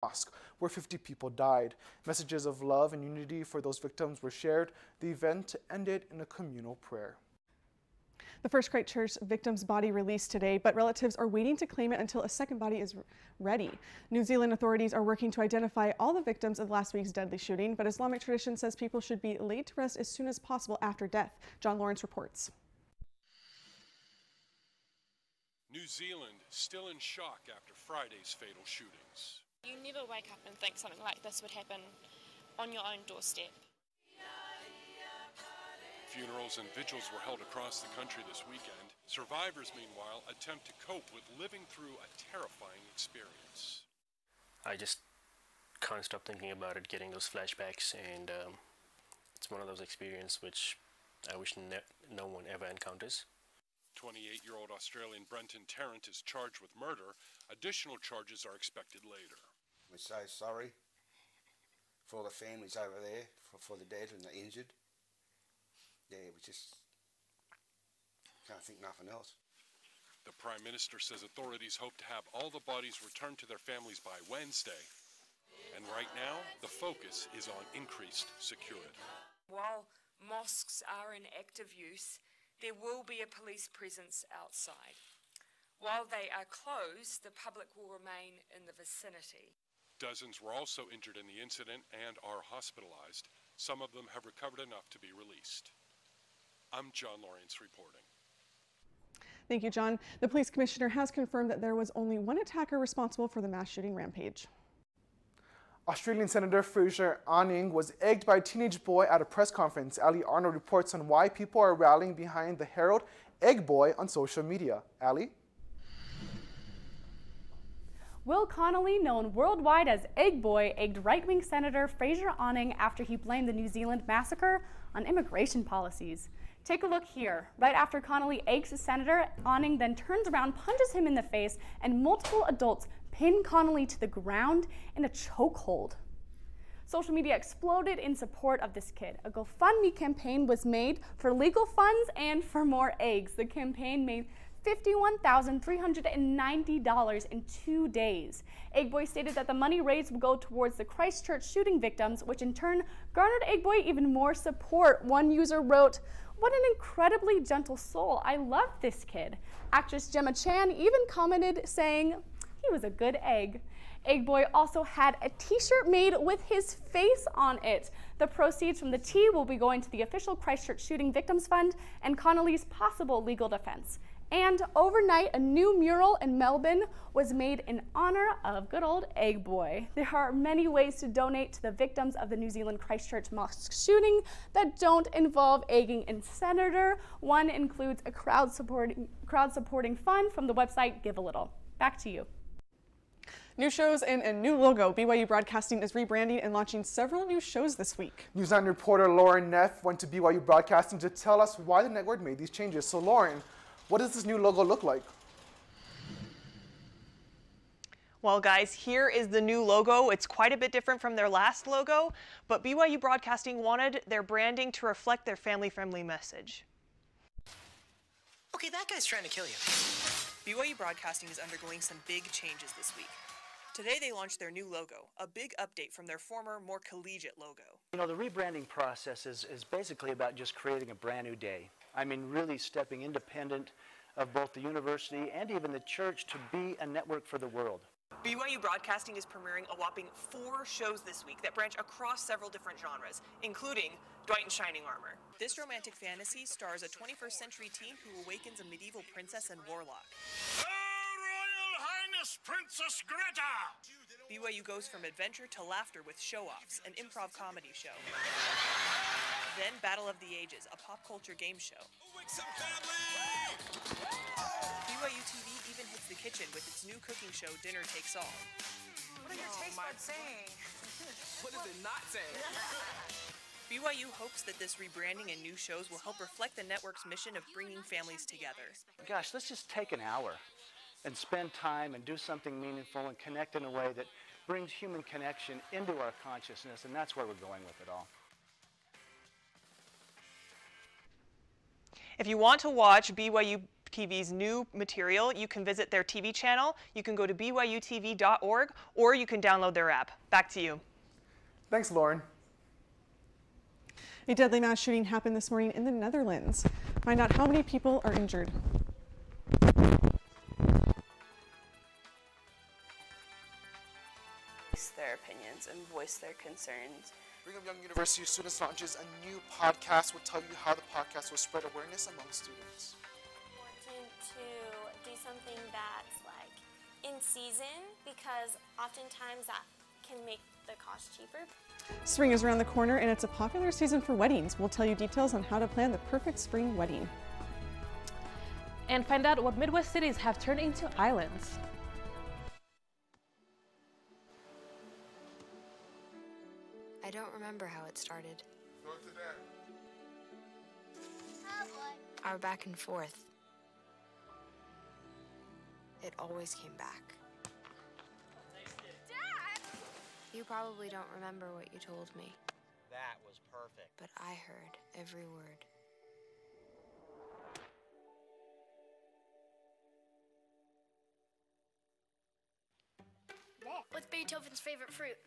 mosque, where 50 people died. Messages of love and unity for those victims were shared. The event ended in a communal prayer. The first Christchurch victim's body released today, but relatives are waiting to claim it until a second body is ready. New Zealand authorities are working to identify all the victims of last week's deadly shooting, but Islamic tradition says people should be laid to rest as soon as possible after death. John Lawrence reports. New Zealand still in shock after Friday's fatal shootings. You never wake up and think something like this would happen on your own doorstep. Funerals and vigils were held across the country this weekend. Survivors, meanwhile, attempt to cope with living through a terrifying experience. I just can't stop thinking about it, getting those flashbacks, and it's one of those experiences which I wish no one ever encounters. 28-year-old Australian Brenton Tarrant is charged with murder. Additional charges are expected later. We're so sorry for the families over there, for the dead and the injured. Yeah, we just can't think nothing else. The Prime Minister says authorities hope to have all the bodies returned to their families by Wednesday. And right now, the focus is on increased security. While mosques are in active use, there will be a police presence outside. While they are closed, the public will remain in the vicinity. Dozens were also injured in the incident and are hospitalized. Some of them have recovered enough to be released. I'm John Lawrence reporting. Thank you, John. The police commissioner has confirmed that there was only one attacker responsible for the mass shooting rampage. Australian Senator Fraser Anning was egged by a teenage boy at a press conference. Ali Arnold reports on why people are rallying behind the herald Egg Boy on social media. Ali? Will Connolly, known worldwide as Egg Boy, egged right-wing Senator Fraser Anning after he blamed the New Zealand massacre on immigration policies. Take a look here. Right after Connolly eggs the senator, Anning then turns around, punches him in the face, and multiple adults pin Connolly to the ground in a chokehold. Social media exploded in support of this kid. A GoFundMe campaign was made for legal funds and for more eggs. The campaign made $51,390 in 2 days. Egg Boy stated that the money raised will go towards the Christchurch shooting victims, which in turn garnered Egg Boy even more support. One user wrote, "What an incredibly gentle soul. I love this kid." Actress Gemma Chan even commented saying, "He was a good egg." Egg Boy also had a t-shirt made with his face on it. The proceeds from the tee will be going to the official Christchurch Shooting Victims Fund and Connolly's possible legal defense. And overnight, a new mural in Melbourne was made in honor of good old Egg Boy. There are many ways to donate to the victims of the New Zealand Christchurch mosque shooting that don't involve egging a senator. One includes a crowd-supporting fund from the website Give a Little. Back to you. New shows and a new logo. BYU Broadcasting is rebranding and launching several new shows this week. NewsLine reporter Lauren Neff went to BYU Broadcasting to tell us why the network made these changes. So Lauren, what does this new logo look like? Well, guys, here is the new logo. It's quite a bit different from their last logo, but BYU Broadcasting wanted their branding to reflect their family-friendly message. Okay, that guy's trying to kill you. BYU Broadcasting is undergoing some big changes this week. Today they launched their new logo, a big update from their former, more collegiate logo. You know, the rebranding process is basically about just creating a brand new day. I mean, really stepping independent of both the university and even the church to be a network for the world. BYU Broadcasting is premiering a whopping 4 shows this week that branch across several different genres, including Dwight in Shining Armor. This romantic fantasy stars a 21st century teen who awakens a medieval princess and warlock. Princess Greta! BYU goes from adventure to laughter with Show-Offs, an improv comedy show. Then Battle of the Ages, a pop culture game show. BYU TV even hits the kitchen with its new cooking show, Dinner Takes All. What are your taste buds saying? What is it not saying? BYU hopes that this rebranding and new shows will help reflect the network's mission of bringing families together. Gosh, let's just take an hour and spend time and do something meaningful and connect in a way that brings human connection into our consciousness, and that's where we're going with it all. If you want to watch BYU TV's new material, you can visit their TV channel, you can go to byutv.org, or you can download their app. Back to you. Thanks, Lauren. A deadly mass shooting happened this morning in the Netherlands. Find out how many people are injured. Their opinions and voice their concerns. Brigham Young University Students launches a new podcast. We'll tell you how the podcast will spread awareness among students. Important to do something that's like in season, because oftentimes that can make the cost cheaper. Spring is around the corner and it's a popular season for weddings. We'll tell you details on how to plan the perfect spring wedding. And find out what Midwest cities have turned into islands. I don't remember how it started. Go to that. Our back and forth. It always came back. Dad! You probably don't remember what you told me, That was perfect. but I heard every word. What's Beethoven's favorite fruit?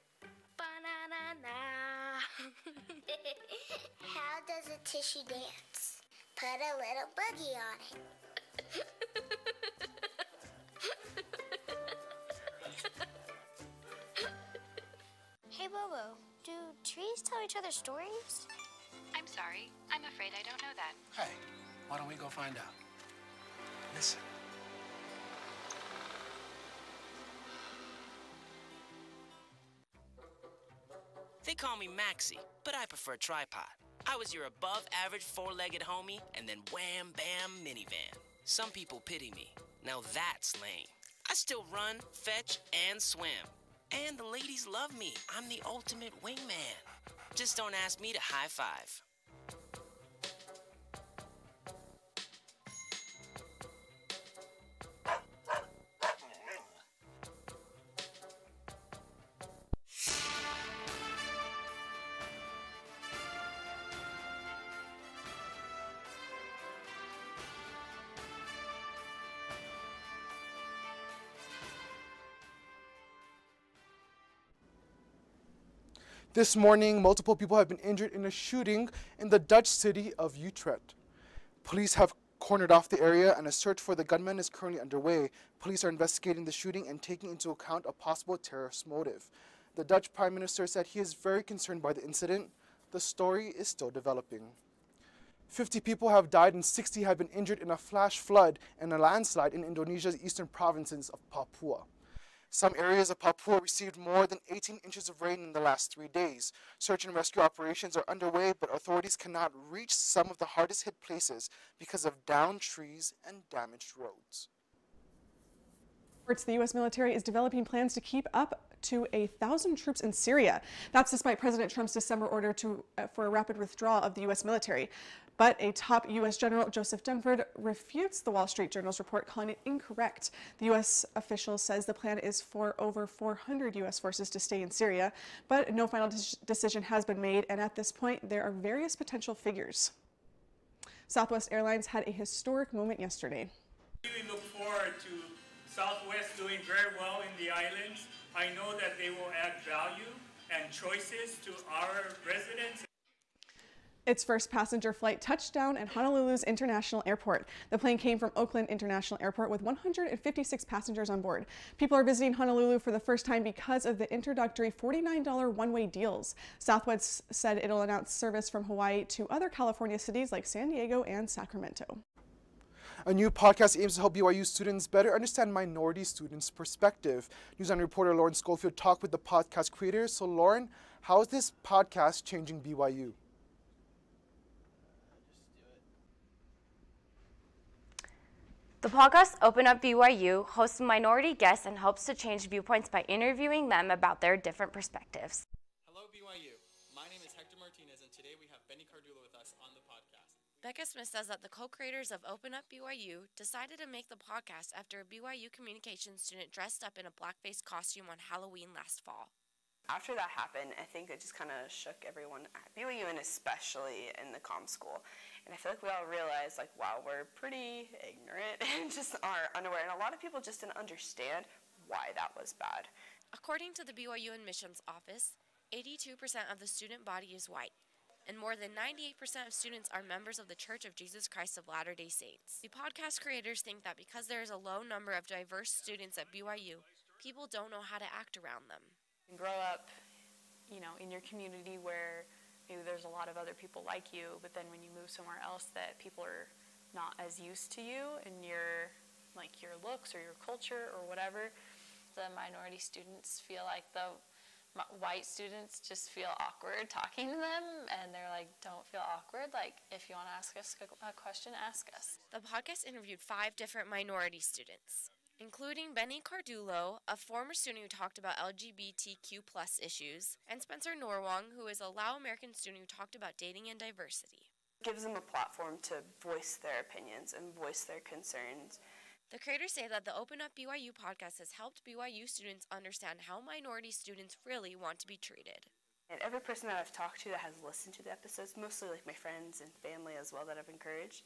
Banana. How does a tissue dance? Put a little boogie on it. Hey Bobo, do trees tell each other stories? I'm sorry. I'm afraid I don't know that. Hey, why don't we go find out? Listen. They call me Maxie, but I prefer tripod. I was your above-average four-legged homie, and then wham-bam minivan. Some people pity me. Now that's lame. I still run, fetch, and swim. And the ladies love me. I'm the ultimate wingman. Just don't ask me to high-five. This morning, multiple people have been injured in a shooting in the Dutch city of Utrecht. Police have cornered off the area and a search for the gunman is currently underway. Police are investigating the shooting and taking into account a possible terrorist motive. The Dutch Prime Minister said he is very concerned by the incident. The story is still developing. 50 people have died and 60 have been injured in a flash flood and a landslide in Indonesia's eastern provinces of Papua. Some areas of Papua received more than 18 inches of rain in the last 3 days. Search and rescue operations are underway, but authorities cannot reach some of the hardest hit places because of downed trees and damaged roads. The U.S. military is developing plans to keep up to 1,000 troops in Syria. That's despite President Trump's December order for a rapid withdrawal of the U.S. military. But a top U.S. general, Joseph Dunford, refutes the Wall Street Journal's report, calling it incorrect. The U.S. official says the plan is for over 400 U.S. forces to stay in Syria, but no final decision has been made, and at this point, there are various potential figures. Southwest Airlines had a historic moment yesterday. We look forward to Southwest doing very well in the islands. I know that they will add value and choices to our residents. Its first passenger flight touched down at Honolulu's International Airport. The plane came from Oakland International Airport with 156 passengers on board. People are visiting Honolulu for the first time because of the introductory $49 one-way deals. Southwest said it'll announce service from Hawaii to other California cities like San Diego and Sacramento. A new podcast aims to help BYU students better understand minority students' perspective. NewsLine reporter Lauren Schofield talked with the podcast creators. So Lauren, how is this podcast changing BYU? The podcast Open Up BYU hosts minority guests and helps to change viewpoints by interviewing them about their different perspectives. Hello BYU, my name is Hector Martinez and today we have Benny Cardullo with us on the podcast. Becca Smith says that the co-creators of Open Up BYU decided to make the podcast after a BYU communications student dressed up in a blackface costume on Halloween last fall. After that happened, I think it just kind of shook everyone at BYU and especially in the comm school. And I feel like we all realize, like, wow, we're pretty ignorant and just are unaware. And a lot of people just didn't understand why that was bad. According to the BYU admissions office, 82% of the student body is white, and more than 98% of students are members of the Church of Jesus Christ of Latter-day Saints. The podcast creators think that because there is a low number of diverse students at BYU, people don't know how to act around them. And grow up, you know, in your community where maybe there's a lot of other people like you, but then when you move somewhere else that people are not as used to you and your looks or your culture or whatever. The minority students feel like the white students just feel awkward talking to them, and they're like, don't feel awkward. Like, if you want to ask us a question, ask us. The podcast interviewed 5 different minority students, including Benny Cardulo, a former student who talked about LGBTQ+ issues, and Spencer Norwong, who is a Lao American student who talked about dating and diversity. It gives them a platform to voice their opinions and voice their concerns. The creators say that the Open Up BYU podcast has helped BYU students understand how minority students really want to be treated. And every person that I've talked to that has listened to the episodes, mostly like my friends and family as well that I've encouraged,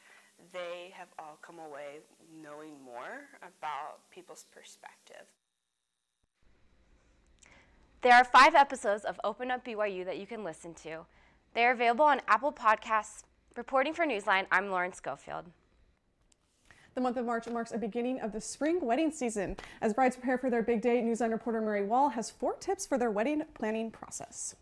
they have all come away knowing more about people's perspective. There are 5 episodes of Open Up BYU that you can listen to. They are available on Apple Podcasts. Reporting for Newsline, I'm Lauren Schofield. The month of March marks a beginning of the spring wedding season. As brides prepare for their big day, NewsLine reporter Mary Wall has 4 tips for their wedding planning process.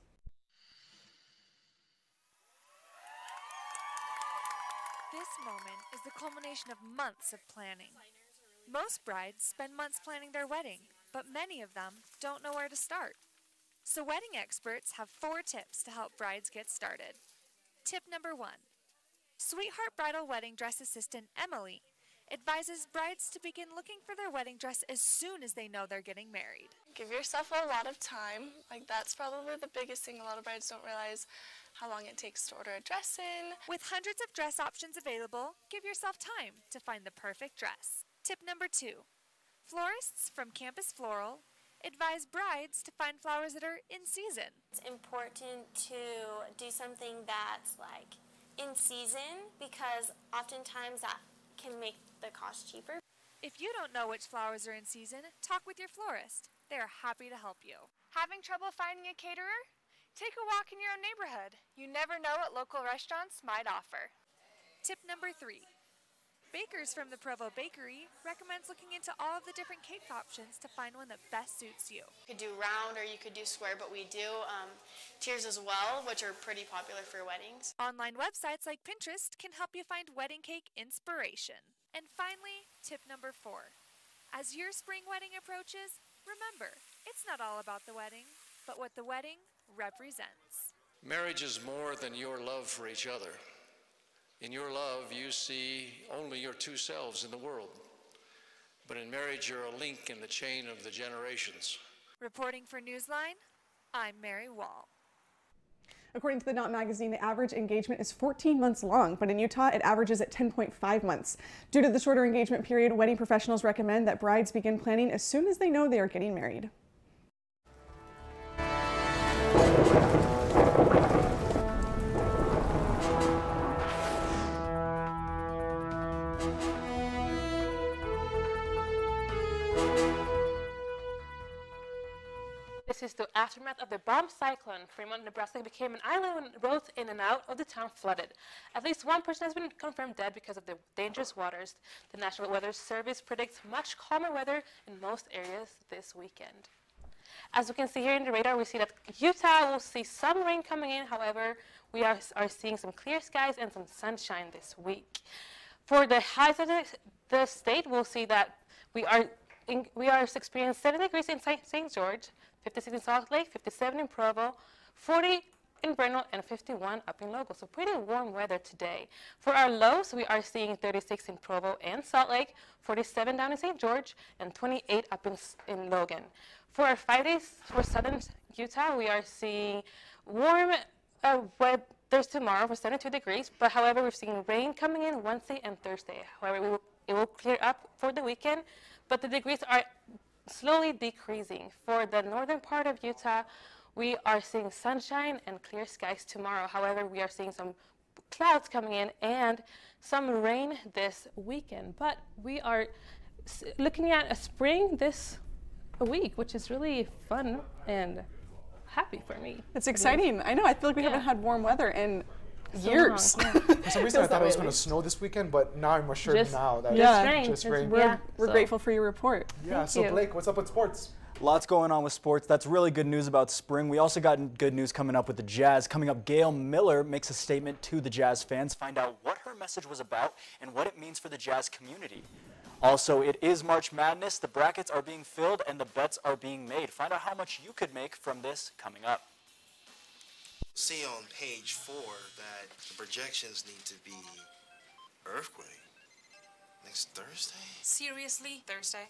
This moment is the culmination of months of planning. Most brides spend months planning their wedding, but many of them don't know where to start. So wedding experts have 4 tips to help brides get started. Tip number 1. Sweetheart Bridal Wedding Dress Assistant Emily advises brides to begin looking for their wedding dress as soon as they know they're getting married. Give yourself a lot of time. Like, that's probably the biggest thing. A lot of brides don't realize how long it takes to order a dress in. With hundreds of dress options available, give yourself time to find the perfect dress. Tip number 2. Florists from Campus Floral advise brides to find flowers that are in season. It's important to do something that's like in season because oftentimes that can make the cost cheaper. If you don't know which flowers are in season, talk with your florist. They are happy to help you. Having trouble finding a caterer? Take a walk in your own neighborhood. You never know what local restaurants might offer. Tip number 3. Bakers from the Provo Bakery recommends looking into all of the different cake options to find one that best suits you. You could do round or you could do square, but we do tiers as well, which are pretty popular for weddings. Online websites like Pinterest can help you find wedding cake inspiration. And finally, tip number 4. As your spring wedding approaches, remember, it's not all about the wedding, but what the wedding represents. Marriage is more than your love for each other. In your love, you see only your 2 selves in the world. But in marriage, you're a link in the chain of the generations. Reporting for Newsline, I'm Mary Wall. According to the Knot magazine, the average engagement is 14 months long, but in Utah, it averages at 10.5 months. Due to the shorter engagement period, wedding professionals recommend that brides begin planning as soon as they know they are getting married. This is the aftermath of the bomb cyclone. Fremont, Nebraska became an island when roads in and out of the town flooded. At least 1 person has been confirmed dead because of the dangerous waters. The National Weather Service predicts much calmer weather in most areas this weekend. As we can see here in the radar, we see that Utah will see some rain coming in. However, we are seeing some clear skies and some sunshine this week. For the highs of the state, we'll see that we are experiencing 70 degrees in St. George, 56 in Salt Lake, 57 in Provo, 40 in Breno, and 51 up in Logan. So pretty warm weather today. For our lows, we are seeing 36 in Provo and Salt Lake, 47 down in St. George, and 28 up in Logan. For our 5 days for southern Utah, we are seeing warm weather tomorrow for 72 degrees, but however, we're seeing rain coming in Wednesday and Thursday. However, it will clear up for the weekend, but the degrees are slowly decreasing. For the northern part of Utah, we are seeing sunshine and clear skies tomorrow. However, we are seeing some clouds coming in and some rain this weekend. But we are looking at a spring this week, which is really fun and happy for me. It's exciting. I know. I feel like we haven't had warm weather in years. For some reason, I thought it was going to snow this weekend, but now I'm assured now that it's just rain. We're grateful for your report. Yeah. So Blake, what's up with sports? Lots going on with sports. That's really good news about spring. We also got good news coming up with the Jazz. Coming up, Gail Miller makes a statement to the Jazz fans. Find out what her message was about and what it means for the Jazz community. Also, it is March Madness. The brackets are being filled and the bets are being made. Find out how much you could make from this coming up. See on page 4 that the projections need to be earthquake next Thursday. Seriously? Thursday?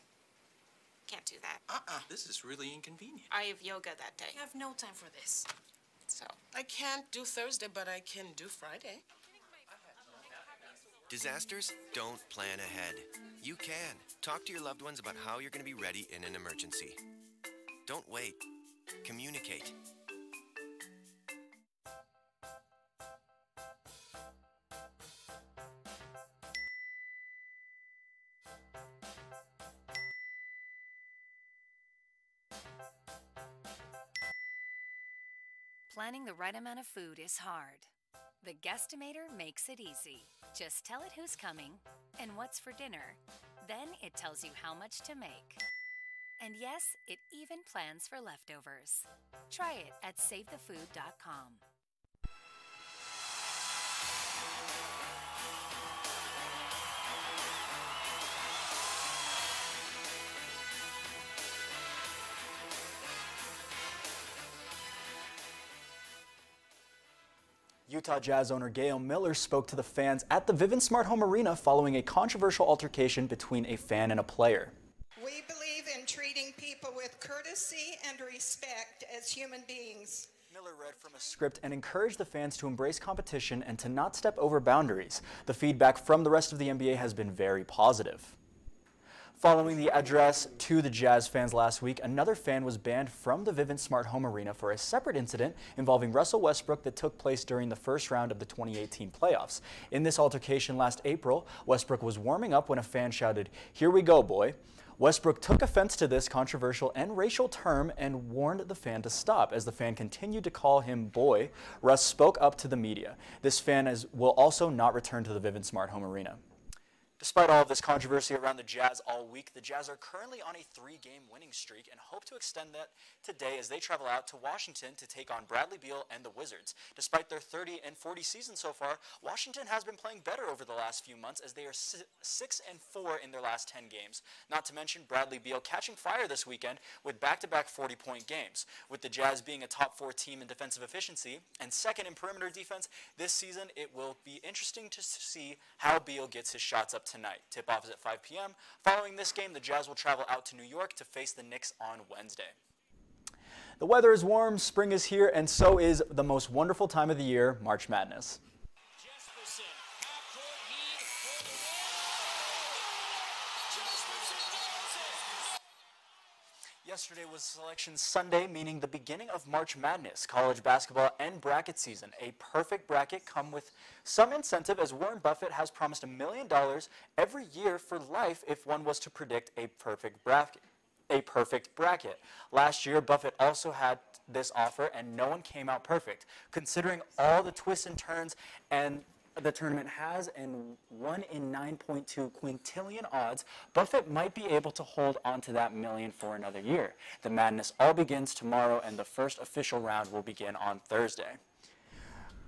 Can't do that. This is really inconvenient. I have yoga that day. I have no time for this. So. I can't do Thursday, but I can do Friday. Disasters don't plan ahead. You can. Talk to your loved ones about how you're going to be ready in an emergency. Don't wait. Communicate. Planning the right amount of food is hard. The Guestimator makes it easy. Just tell it who's coming and what's for dinner. Then it tells you how much to make. And yes, it even plans for leftovers. Try it at SaveTheFood.com. Utah Jazz owner Gail Miller spoke to the fans at the Vivint Smart Home Arena following a controversial altercation between a fan and a player. We believe in treating people with courtesy and respect as human beings. Miller read from a script and encouraged the fans to embrace competition and to not step over boundaries. The feedback from the rest of the NBA has been very positive. Following the address to the Jazz fans last week, another fan was banned from the Vivint Smart Home Arena for a separate incident involving Russell Westbrook that took place during the first round of the 2018 playoffs. In this altercation last April, Westbrook was warming up when a fan shouted, "Here we go, boy." Westbrook took offense to this controversial and racial term and warned the fan to stop. As the fan continued to call him boy, Russ spoke up to the media. This fan will also not return to the Vivint Smart Home Arena. Despite all of this controversy around the Jazz all week, the Jazz are currently on a 3-game winning streak and hope to extend that today as they travel out to Washington to take on Bradley Beal and the Wizards. Despite their 30-40 season so far, Washington has been playing better over the last few months as they are 6-4 in their last 10 games. Not to mention Bradley Beal catching fire this weekend with back-to-back 40-point games. With the Jazz being a top 4 team in defensive efficiency and second in perimeter defense this season, it will be interesting to see how Beal gets his shots up tonight. Tip-off is at 5 p.m. Following this game, the Jazz will travel out to New York to face the Knicks on Wednesday. The weather is warm, spring is here, and so is the most wonderful time of the year, March Madness. Yesterday was Selection Sunday, meaning the beginning of March Madness, college basketball and bracket season. A perfect bracket come with some incentive, as Warren Buffett has promised $1 million every year for life if one was to predict a perfect bracket. Last year, Buffett also had this offer, and no one came out perfect. Considering all the twists and turns and the tournament has and 1 in 9.2 quintillion odds, Buffett might be able to hold on to that million for another year. The madness all begins tomorrow, and the first official round will begin on Thursday.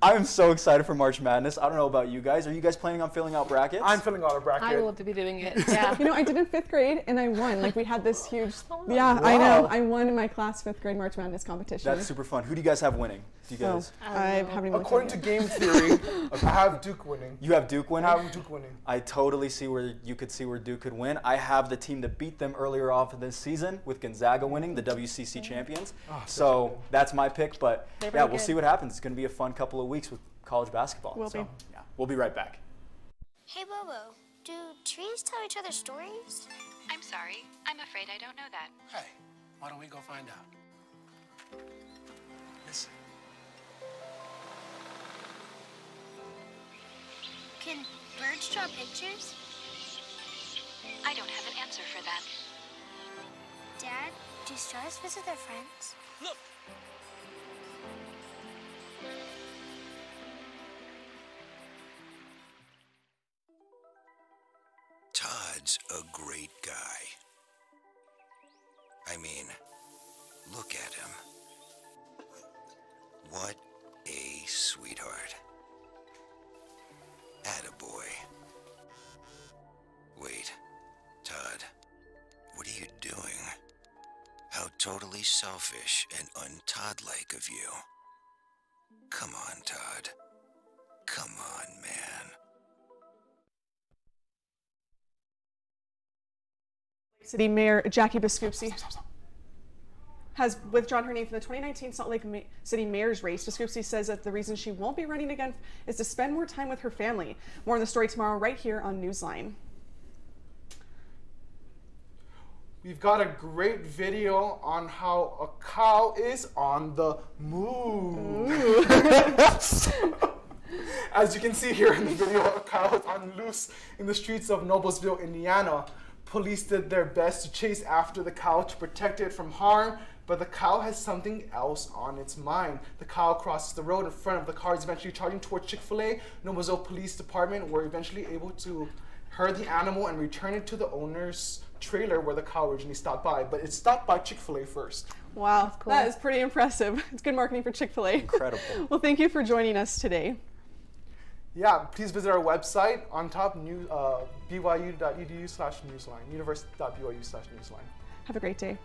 I'm so excited for March Madness. I don't know about you guys. Are you guys planning on filling out brackets? I'm filling out a bracket. I will to be doing it. Yeah. You know, I did in 5th grade and I won. Like, we had this huge. Yeah, Wow. I know. I won in my class 5th grade March Madness competition. That's super fun. Who do you guys have winning? Do you guys? I haven't even. According to game theory, I have Duke winning. You have Duke winning? I have Duke winning. I totally see where you could see where Duke could win. I have the team that beat them earlier off of this season with Gonzaga winning, the WCC champions. Oh, so that's my pick, but They're yeah, really we'll good. see what happens. It's going to be a fun couple of weeks with college basketball. Will be. Yeah, we'll be right back. Hey, Bobo, do trees tell each other stories? I'm sorry. I'm afraid I don't know that. Hey, why don't we go find out? Listen. Can birds draw pictures? I don't have an answer for that. Dad, do stars visit their friends? Look! Todd's a great guy. I mean, look at him. What a sweetheart. Attaboy. Wait, Todd, what are you doing? How totally selfish and un-Todd-like of you. Come on, Todd. Come on, man. City Mayor Jackie Biskupski has withdrawn her name from the 2019 Salt Lake City Mayor's race. Biskupski says that the reason she won't be running again is to spend more time with her family. More on the story tomorrow right here on Newsline. We've got a great video on how a cow is on the move. As you can see here in the video, a cow is on loose in the streets of Noblesville, Indiana. Police did their best to chase after the cow to protect it from harm, but the cow has something else on its mind. The cow crosses the road in front of the car, is eventually charging towards Chick-fil-A. Noblesville Police Department were eventually able to herd the animal and return it to the owner's trailer where the cow originally stopped by, but it stopped by Chick-fil-A first. Wow, cool. That is pretty impressive. It's good marketing for Chick-fil-A. Incredible. Well, thank you for joining us today. Yeah, please visit our website on top, byu.edu/newsline, universe.byu/newsline. Have a great day.